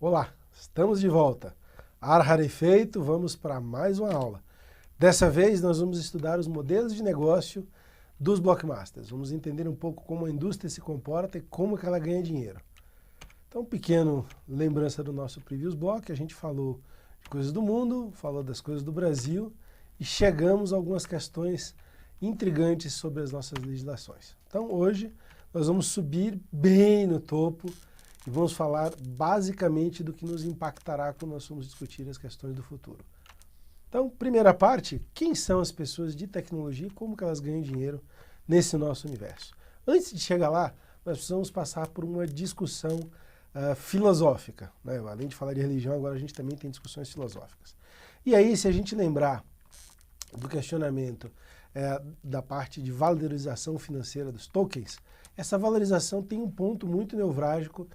Olá, estamos de volta. Ar rarefeito, vamos para mais uma aula. Dessa vez nós vamos estudar os modelos de negócio dos blockmasters. Vamos entender um pouco como a indústria se comporta e como que ela ganha dinheiro. Então, pequeno lembrança do nosso previous block, a gente falou de coisas do mundo, falou das coisas do Brasil e chegamos a algumas questões intrigantes sobre as nossas legislações. Então, hoje nós vamos subir bem no topo e vamos falar basicamente do que nos impactará quando nós formos discutir as questões do futuro. Então, primeira parte, quem são as pessoas de tecnologia e como que elas ganham dinheiro nesse nosso universo? Antes de chegar lá, nós precisamos passar por uma discussão filosófica, né? Além de falar de religião, agora a gente também tem discussões filosóficas. E aí, se a gente lembrar do questionamento da parte de valorização financeira dos tokens, essa valorização tem um ponto muito nevrálgico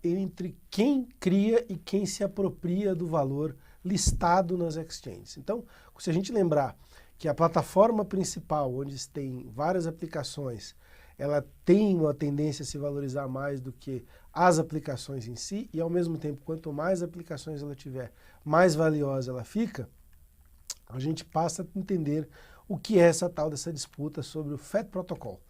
entre quem cria e quem se apropria do valor listado nas exchanges. Então, se a gente lembrar que a plataforma principal, onde tem várias aplicações, ela tem uma tendência a se valorizar mais do que as aplicações em si, e ao mesmo tempo, quanto mais aplicações ela tiver, mais valiosa ela fica, a gente passa a entender o que é essa tal dessa disputa sobre o FET Protocol.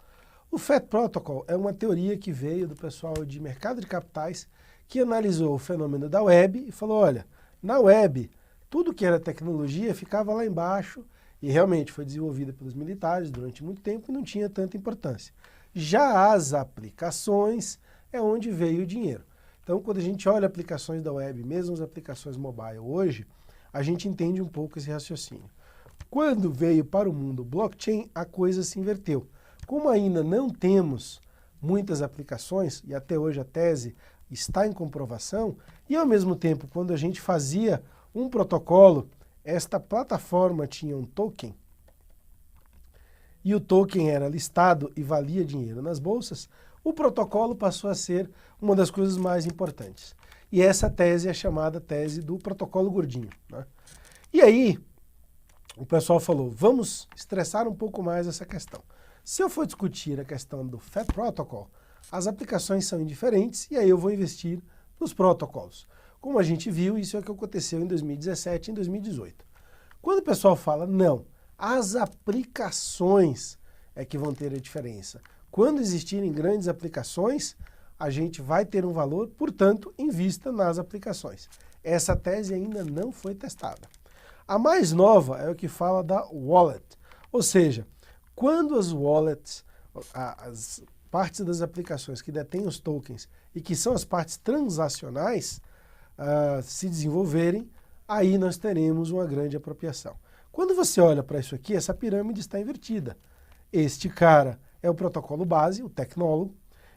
O FET Protocol é uma teoria que veio do pessoal de mercado de capitais que analisou o fenômeno da web e falou, olha, na web, tudo que era tecnologia ficava lá embaixo e realmente foi desenvolvida pelos militares durante muito tempo e não tinha tanta importância. Já as aplicações é onde veio o dinheiro. Então, quando a gente olha aplicações da web, mesmo as aplicações mobile hoje, a gente entende um pouco esse raciocínio. Quando veio para o mundo blockchain, a coisa se inverteu. Como ainda não temos muitas aplicações, e até hoje a tese está em comprovação, e ao mesmo tempo, quando a gente fazia um protocolo, esta plataforma tinha um token, e o token era listado e valia dinheiro nas bolsas, o protocolo passou a ser uma das coisas mais importantes. E essa tese é chamada tese do protocolo gordinho, né? E aí, o pessoal falou, vamos estressar um pouco mais essa questão. Se eu for discutir a questão do FET Protocol, as aplicações são indiferentes e aí eu vou investir nos protocolos. Como a gente viu, isso é o que aconteceu em 2017 e em 2018. Quando o pessoal fala, não, as aplicações é que vão ter a diferença. Quando existirem grandes aplicações, a gente vai ter um valor, portanto, invista nas aplicações. Essa tese ainda não foi testada. A mais nova é o que fala da wallet, ou seja, quando as wallets, as partes das aplicações que detêm os tokens e que são as partes transacionais se desenvolverem, aí nós teremos uma grande apropriação. Quando você olha para isso aqui, essa pirâmide está invertida. Este cara é o protocolo base, o tecnólogo,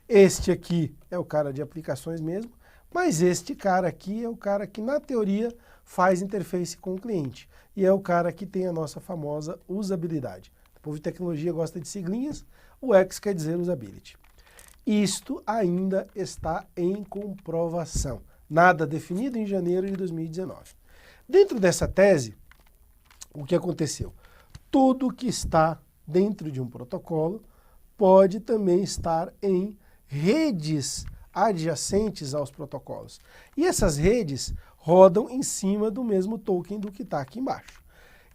este aqui é o cara de aplicações mesmo, mas este cara aqui é o cara que, na teoria, faz interface com o cliente. E é o cara que tem a nossa famosa usabilidade. O povo de tecnologia gosta de siglinhas, o X quer dizer usability. Isto ainda está em comprovação. Nada definido em janeiro de 2019. Dentro dessa tese, o que aconteceu? Tudo que está dentro de um protocolo pode também estar em redes adjacentes aos protocolos. E essas redes rodam em cima do mesmo token do que está aqui embaixo.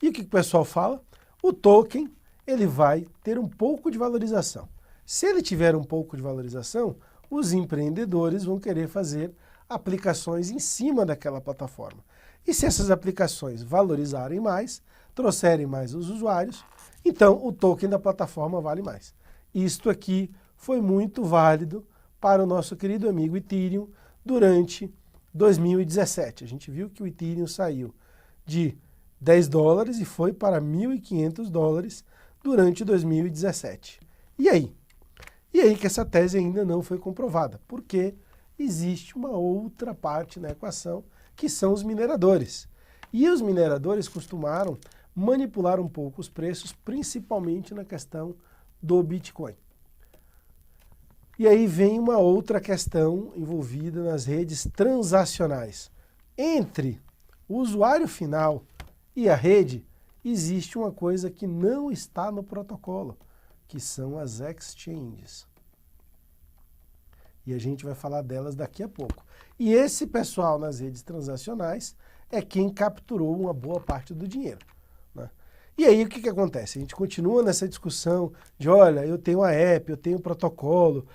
E o que o pessoal fala? O token ele vai ter um pouco de valorização. Se ele tiver um pouco de valorização, os empreendedores vão querer fazer aplicações em cima daquela plataforma. E se essas aplicações valorizarem mais, trouxerem mais os usuários, então o token da plataforma vale mais. Isto aqui foi muito válido para o nosso querido amigo Ethereum durante 2017. A gente viu que o Ethereum saiu de $10 e foi para $1.500 durante 2017. E aí? E aí que essa tese ainda não foi comprovada, porque existe uma outra parte na equação, que são os mineradores. E os mineradores costumaram manipular um pouco os preços, principalmente na questão do Bitcoin. E aí vem uma outra questão envolvida nas redes transacionais. Entre o usuário final e a rede, existe uma coisa que não está no protocolo, que são as exchanges. E a gente vai falar delas daqui a pouco. E esse pessoal nas redes transacionais é quem capturou uma boa parte do dinheiro, né? E aí o que acontece? A gente continua nessa discussão de, olha, eu tenho a app, eu tenho o protocolo,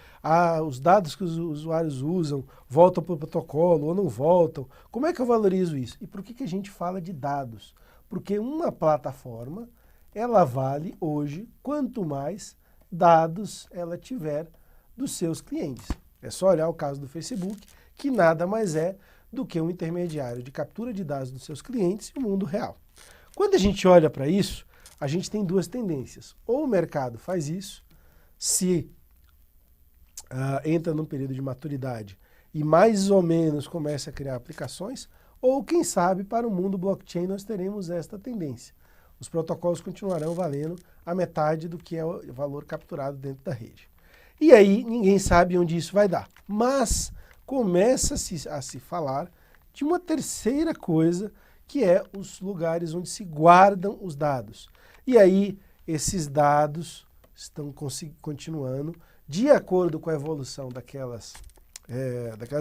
os dados que os usuários usam voltam para o protocolo ou não voltam. Como é que eu valorizo isso? E por que a gente fala de dados? Porque uma plataforma, ela vale hoje quanto mais dados ela tiver dos seus clientes. É só olhar o caso do Facebook, que nada mais é do que um intermediário de captura de dados dos seus clientes e o mundo real. Quando a gente olha para isso, a gente tem duas tendências. Ou o mercado faz isso, se entra num período de maturidade e mais ou menos começa a criar aplicações, ou quem sabe para o mundo blockchain nós teremos esta tendência. Os protocolos continuarão valendo a metade do que é o valor capturado dentro da rede. E aí ninguém sabe onde isso vai dar. Mas começa a se falar de uma terceira coisa, que é os lugares onde se guardam os dados. E aí esses dados estão continuando, de acordo com a evolução daquelas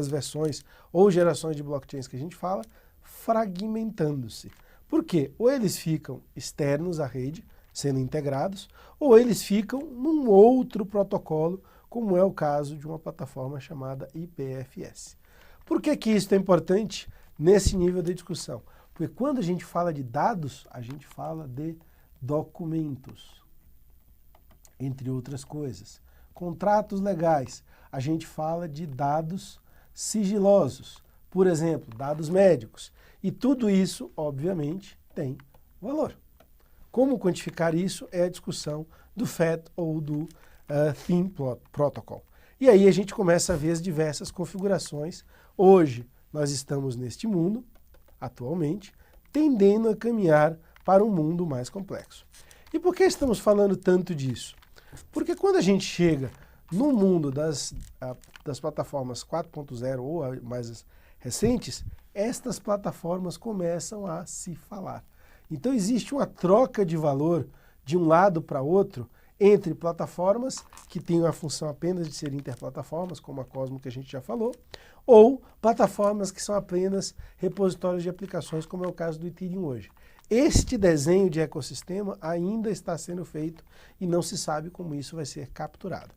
versões ou gerações de blockchains que a gente fala, fragmentando-se. Por quê? Ou eles ficam externos à rede, sendo integrados, ou eles ficam num outro protocolo, como é o caso de uma plataforma chamada IPFS. Por que isso é importante nesse nível de discussão? Porque quando a gente fala de dados, a gente fala de documentos, entre outras coisas. Contratos legais, a gente fala de dados sigilosos, por exemplo, dados médicos. E tudo isso, obviamente, tem valor. Como quantificar isso é a discussão do FAT ou do Theme Protocol. E aí a gente começa a ver as diversas configurações. Hoje nós estamos neste mundo, atualmente, tendendo a caminhar para um mundo mais complexo. E por que estamos falando tanto disso? Porque quando a gente chega no mundo das plataformas 4.0 ou mais recentes, estas plataformas começam a se falar. Então existe uma troca de valor de um lado para outro entre plataformas que têm a função apenas de ser interplataformas, como a Cosmo que a gente já falou, ou plataformas que são apenas repositórios de aplicações, como é o caso do Ethereum hoje. Este desenho de ecossistema ainda está sendo feito e não se sabe como isso vai ser capturado.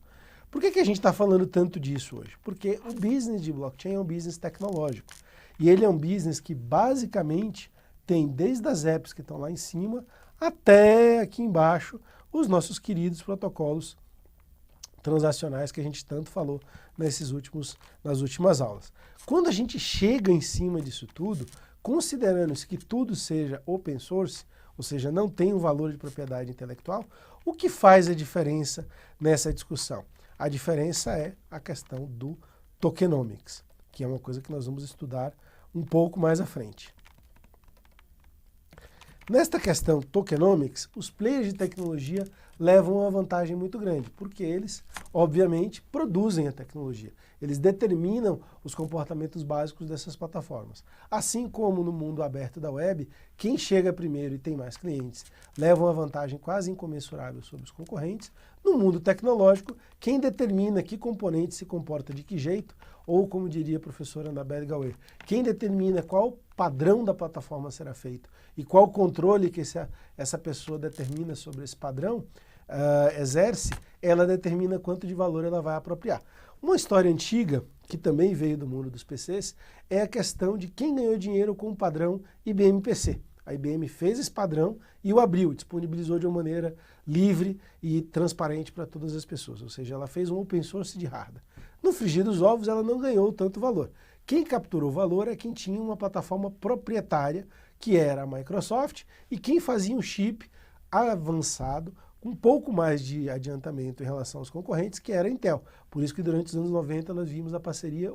Por que a gente está falando tanto disso hoje? Porque o business de blockchain é um business tecnológico. E ele é um business que basicamente tem desde as apps que estão lá em cima até aqui embaixo os nossos queridos protocolos transacionais que a gente tanto falou nas últimas aulas. Quando a gente chega em cima disso tudo, considerando-se que tudo seja open source, ou seja, não tem um valor de propriedade intelectual, o que faz a diferença nessa discussão? A diferença é a questão do tokenomics, que é uma coisa que nós vamos estudar um pouco mais à frente. Nesta questão tokenomics, os players de tecnologia levam uma vantagem muito grande, porque eles, obviamente, produzem a tecnologia. Eles determinam os comportamentos básicos dessas plataformas. Assim como no mundo aberto da web, quem chega primeiro e tem mais clientes leva uma vantagem quase incomensurável sobre os concorrentes. No mundo tecnológico, quem determina que componente se comporta de que jeito, ou como diria a professora Annabelle Gauer, quem determina qual padrão da plataforma será feito e qual controle que essa pessoa determina sobre esse padrão, exerce, ela determina quanto de valor ela vai apropriar. Uma história antiga, que também veio do mundo dos PCs, é a questão de quem ganhou dinheiro com o padrão IBM PC. A IBM fez esse padrão e o abriu, disponibilizou de uma maneira livre e transparente para todas as pessoas. Ou seja, ela fez um open source de hardware. No frigir dos ovos, ela não ganhou tanto valor. Quem capturou valor é quem tinha uma plataforma proprietária, que era a Microsoft, e quem fazia um chip avançado, com um pouco mais de adiantamento em relação aos concorrentes, que era a Intel. Por isso que durante os anos 90 nós vimos a parceria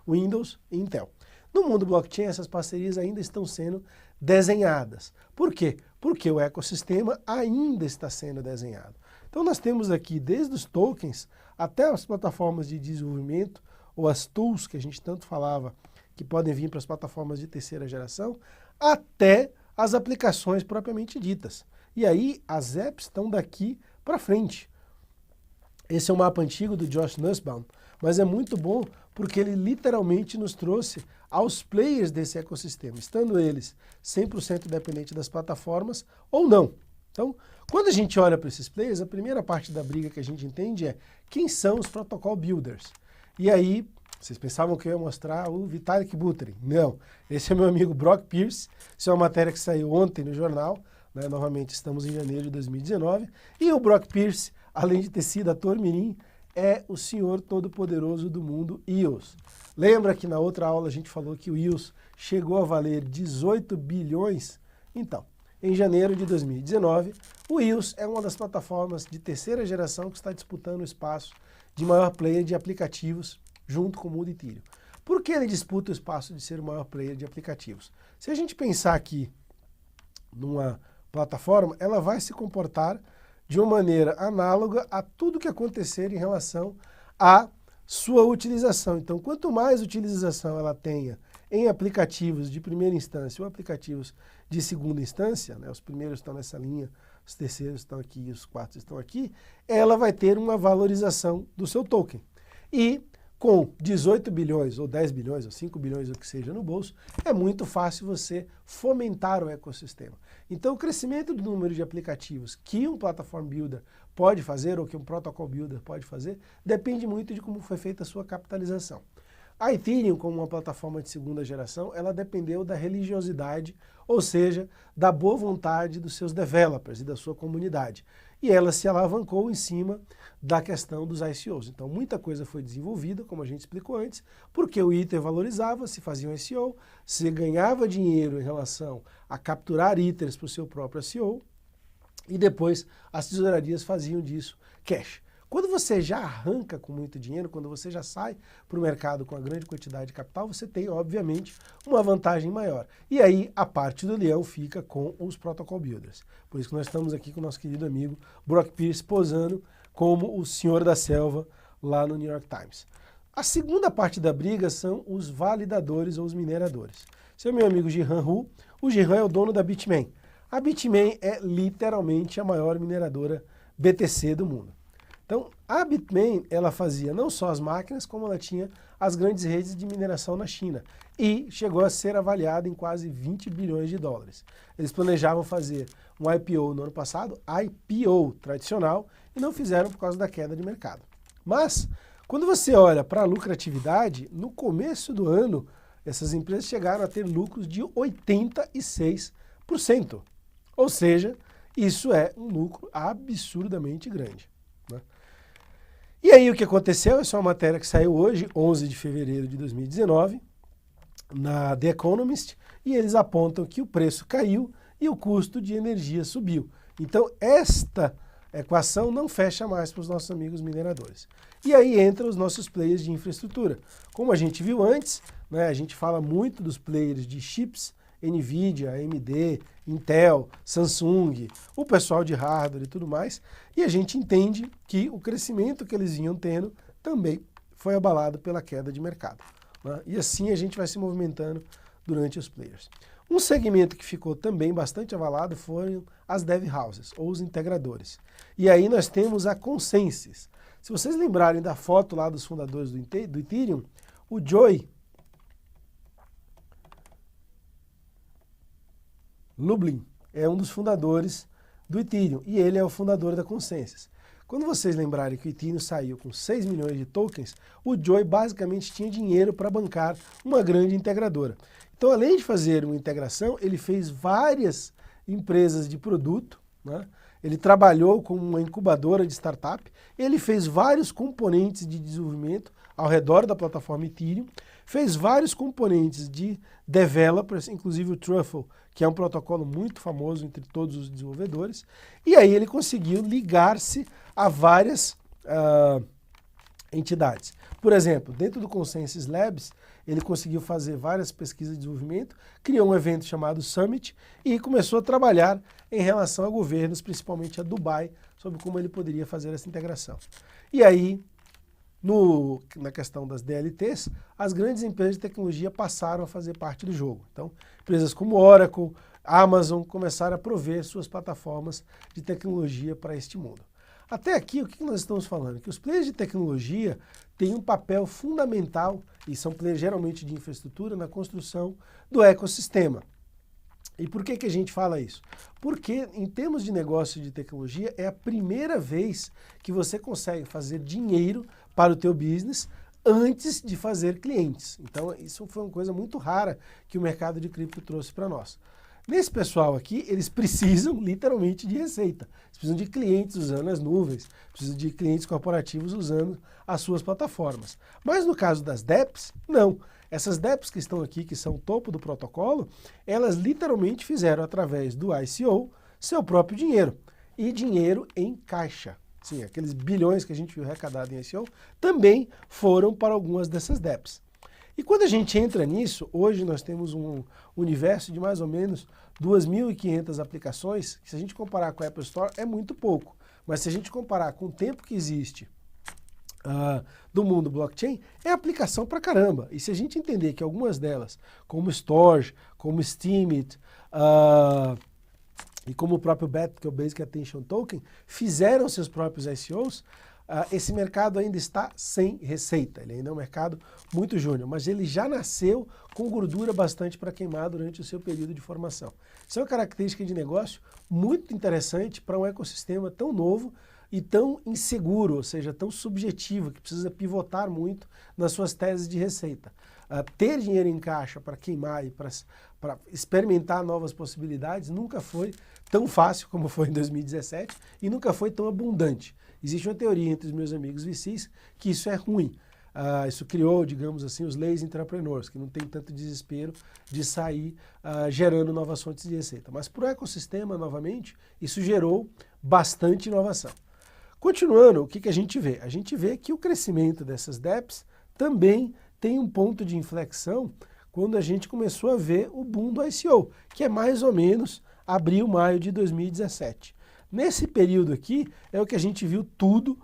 Windows e Intel. No mundo blockchain, essas parcerias ainda estão sendo desenhadas. Por quê? Porque o ecossistema ainda está sendo desenhado. Então nós temos aqui, desde os tokens até as plataformas de desenvolvimento, ou as tools que a gente tanto falava, que podem vir para as plataformas de terceira geração, até as aplicações propriamente ditas. E aí as apps estão daqui para frente. Esse é um mapa antigo do Josh Nussbaum, mas é muito bom porque ele literalmente nos trouxe aos players desse ecossistema, estando eles 100% dependentes das plataformas ou não. Então, quando a gente olha para esses players, a primeira parte da briga que a gente entende é quem são os protocol builders. E aí, vocês pensavam que eu ia mostrar o Vitalik Buterin. Não, esse é meu amigo Brock Pierce, isso é uma matéria que saiu ontem no jornal, né? Novamente estamos em janeiro de 2019, e o Brock Pierce, além de ter sido ator mirim, é o senhor todo-poderoso do mundo EOS. Lembra que na outra aula a gente falou que o EOS chegou a valer 18 bilhões? Então, em janeiro de 2019, o EOS é uma das plataformas de terceira geração que está disputando o espaço de maior player de aplicativos junto com o mundo Ethereum. Por que ele disputa o espaço de ser o maior player de aplicativos? Se a gente pensar aqui numa plataforma, ela vai se comportar de uma maneira análoga a tudo que acontecer em relação à sua utilização. Então, quanto mais utilização ela tenha em aplicativos de primeira instância ou aplicativos de segunda instância, né, os primeiros estão nessa linha, os terceiros estão aqui e os quartos estão aqui, ela vai ter uma valorização do seu token. E com 18 bilhões, ou 10 bilhões, ou 5 bilhões, ou o que seja no bolso, é muito fácil você fomentar o ecossistema. Então, o crescimento do número de aplicativos que um Platform Builder pode fazer, ou que um Protocol Builder pode fazer, depende muito de como foi feita a sua capitalização. A Ethereum, como uma plataforma de segunda geração, ela dependeu da religiosidade, ou seja, da boa vontade dos seus developers e da sua comunidade. E ela se alavancou em cima da questão dos ICOs. Então, muita coisa foi desenvolvida, como a gente explicou antes, porque o Ether valorizava, se fazia um ICO, se ganhava dinheiro em relação a capturar Ethers para o seu próprio ICO, e depois as tesourarias faziam disso cash. Quando você já arranca com muito dinheiro, quando você já sai para o mercado com uma grande quantidade de capital, você tem, obviamente, uma vantagem maior. E aí, a parte do leão fica com os Protocol Builders. Por isso que nós estamos aqui com o nosso querido amigo Brock Pierce posando como o senhor da selva lá no New York Times. A segunda parte da briga são os validadores ou os mineradores. Esse é o meu amigo Jihan Hu. O Jihan é o dono da Bitmain. A Bitmain é literalmente a maior mineradora BTC do mundo. Então, a Bitmain, ela fazia não só as máquinas, como ela tinha as grandes redes de mineração na China. E chegou a ser avaliada em quase 20 bilhões de dólares. Eles planejavam fazer um IPO no ano passado, IPO tradicional, e não fizeram por causa da queda de mercado. Mas, quando você olha para a lucratividade, no começo do ano, essas empresas chegaram a ter lucros de 86%. Ou seja, isso é um lucro absurdamente grande, né? E aí o que aconteceu? Essa é uma matéria que saiu hoje, 11 de fevereiro de 2019, na The Economist, e eles apontam que o preço caiu e o custo de energia subiu. Então esta equação não fecha mais para os nossos amigos mineradores. E aí entram os nossos players de infraestrutura. Como a gente viu antes, né, a gente fala muito dos players de chips, NVIDIA, AMD, Intel, Samsung, o pessoal de hardware e tudo mais, e a gente entende que o crescimento que eles vinham tendo também foi abalado pela queda de mercado, né? E assim a gente vai se movimentando durante os players. Um segmento que ficou também bastante abalado foram as dev houses, ou os integradores. E aí nós temos a Consensys. Se vocês lembrarem da foto lá dos fundadores do Ethereum, o Joey Lublin é um dos fundadores do Ethereum e ele é o fundador da Consensys. Quando vocês lembrarem que o Ethereum saiu com 6 milhões de tokens, o Joey basicamente tinha dinheiro para bancar uma grande integradora. Então, além de fazer uma integração, ele fez várias empresas de produto, né? Ele trabalhou com uma incubadora de startup, ele fez vários componentes de desenvolvimento ao redor da plataforma Ethereum, fez vários componentes de developers, inclusive o Truffle, que é um protocolo muito famoso entre todos os desenvolvedores, e aí ele conseguiu ligar-se a várias entidades. Por exemplo, dentro do Consensys Labs, ele conseguiu fazer várias pesquisas de desenvolvimento, criou um evento chamado Summit e começou a trabalhar em relação a governos, principalmente a Dubai, sobre como ele poderia fazer essa integração. E aí, na questão das DLTs, as grandes empresas de tecnologia passaram a fazer parte do jogo. Então, empresas como Oracle, Amazon começaram a prover suas plataformas de tecnologia para este mundo. Até aqui, o que nós estamos falando? Que os players de tecnologia têm um papel fundamental, e são players geralmente de infraestrutura, na construção do ecossistema. E por que a gente fala isso? Porque, em termos de negócio de tecnologia, é a primeira vez que você consegue fazer dinheiro para o teu business antes de fazer clientes. Então, isso foi uma coisa muito rara que o mercado de cripto trouxe para nós. Nesse pessoal aqui, eles precisam literalmente de receita. Eles precisam de clientes usando as nuvens, precisam de clientes corporativos usando as suas plataformas. Mas no caso das DEPs, não. Essas DEPs que estão aqui, que são o topo do protocolo, elas literalmente fizeram através do ICO seu próprio dinheiro. E dinheiro em caixa. Sim, aqueles bilhões que a gente viu arrecadado em ICO também foram para algumas dessas DEPs. E quando a gente entra nisso, hoje nós temos um universo de mais ou menos 2.500 aplicações, que se a gente comparar com a Apple Store é muito pouco. Mas se a gente comparar com o tempo que existe do mundo blockchain, é aplicação pra caramba. E se a gente entender que algumas delas, como Storage, como Steemit, e como o próprio BAT, que é o Basic Attention Token, fizeram seus próprios ICOs, esse mercado ainda está sem receita. Ele ainda é um mercado muito júnior, mas ele já nasceu com gordura bastante para queimar durante o seu período de formação. Isso é uma característica de negócio muito interessante para um ecossistema tão novo e tão inseguro, ou seja, tão subjetivo, que precisa pivotar muito nas suas teses de receita. Ter dinheiro em caixa para queimar e para experimentar novas possibilidades nunca foi tão fácil como foi em 2017 e nunca foi tão abundante. Existe uma teoria entre os meus amigos VCs que isso é ruim. Isso criou, digamos assim, os lazy entrepreneurs, que não tem tanto desespero de sair gerando novas fontes de receita. Mas para o ecossistema, novamente, isso gerou bastante inovação. Continuando, o que a gente vê? A gente vê que o crescimento dessas DEPs também tem um ponto de inflexão quando a gente começou a ver o boom do ICO, que é mais ou menos abril, maio de 2017. Nesse período aqui é o que a gente viu tudo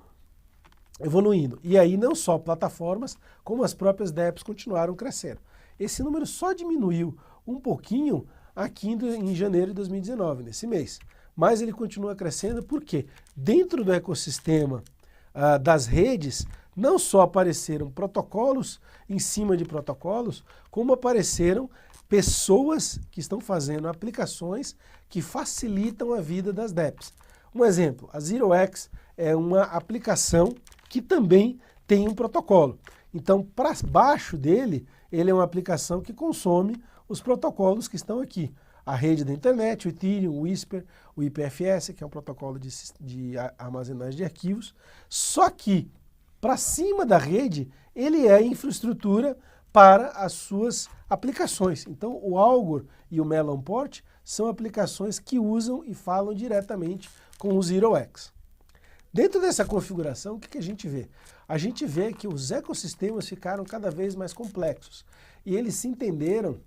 evoluindo. E aí não só plataformas, como as próprias DEPs continuaram crescendo. Esse número só diminuiu um pouquinho aqui em janeiro de 2019, nesse mês. Mas ele continua crescendo porque dentro do ecossistema das redes, não só apareceram protocolos em cima de protocolos, como apareceram pessoas que estão fazendo aplicações que facilitam a vida das DEPs. Um exemplo, a ZeroX é uma aplicação que também tem um protocolo. Então, para baixo dele, ele é uma aplicação que consome os protocolos que estão aqui. A rede da internet, o Ethereum, o Whisper, o IPFS, que é um protocolo de armazenagem de arquivos. Só que, para cima da rede, ele é infraestrutura para as suas aplicações. Então, o Algor e o Melonport são aplicações que usam e falam diretamente com o ZeroX. Dentro dessa configuração, o que a gente vê? A gente vê que os ecossistemas ficaram cada vez mais complexos e eles se entenderam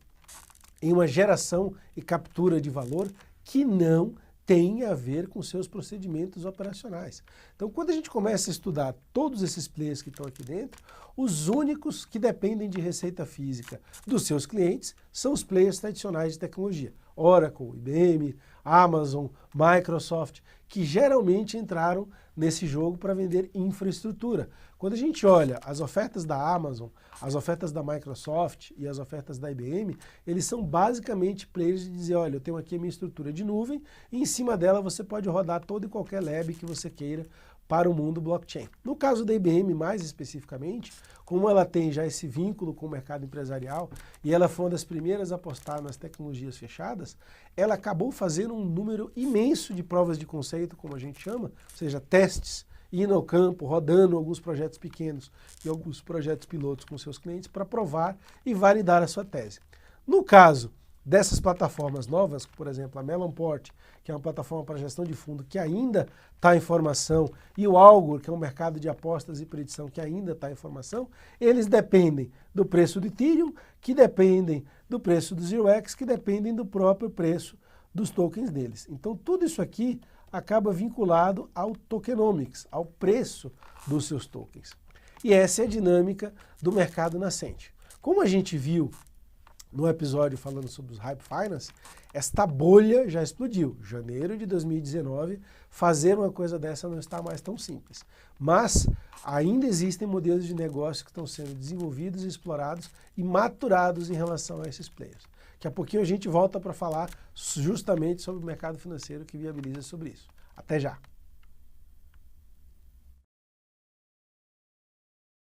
em uma geração e captura de valor que não tem a ver com seus procedimentos operacionais. Então, quando a gente começa a estudar todos esses players que estão aqui dentro, os únicos que dependem de receita física dos seus clientes são os players tradicionais de tecnologia. Oracle, IBM, Amazon, Microsoft, que geralmente entraram nesse jogo para vender infraestrutura. Quando a gente olha as ofertas da Amazon, as ofertas da Microsoft e as ofertas da IBM, eles são basicamente players de dizer, olha, eu tenho aqui a minha estrutura de nuvem e em cima dela você pode rodar todo e qualquer lab que você queira para o mundo blockchain. No caso da IBM, mais especificamente, como ela tem já esse vínculo com o mercado empresarial e ela foi uma das primeiras a apostar nas tecnologias fechadas, ela acabou fazendo um número imenso de provas de conceito, como a gente chama, ou seja, testes, indo ao campo, rodando alguns projetos pequenos e alguns projetos pilotos com seus clientes para provar e validar a sua tese. No caso dessas plataformas novas, por exemplo, a Melonport, que é uma plataforma para gestão de fundo que ainda está em formação, e o Algor, que é um mercado de apostas e predição que ainda está em formação, eles dependem do preço do Ethereum, que dependem do preço do ZeroX, que dependem do próprio preço dos tokens deles. Então, tudo isso aqui acaba vinculado ao tokenomics, ao preço dos seus tokens. E essa é a dinâmica do mercado nascente. Como a gente viu no episódio falando sobre os Hype Finance, esta bolha já explodiu. Janeiro de 2019, fazer uma coisa dessa não está mais tão simples. Mas ainda existem modelos de negócio que estão sendo desenvolvidos, explorados e maturados em relação a esses players. Daqui a pouquinho a gente volta para falar justamente sobre o mercado financeiro que viabiliza sobre isso. Até já!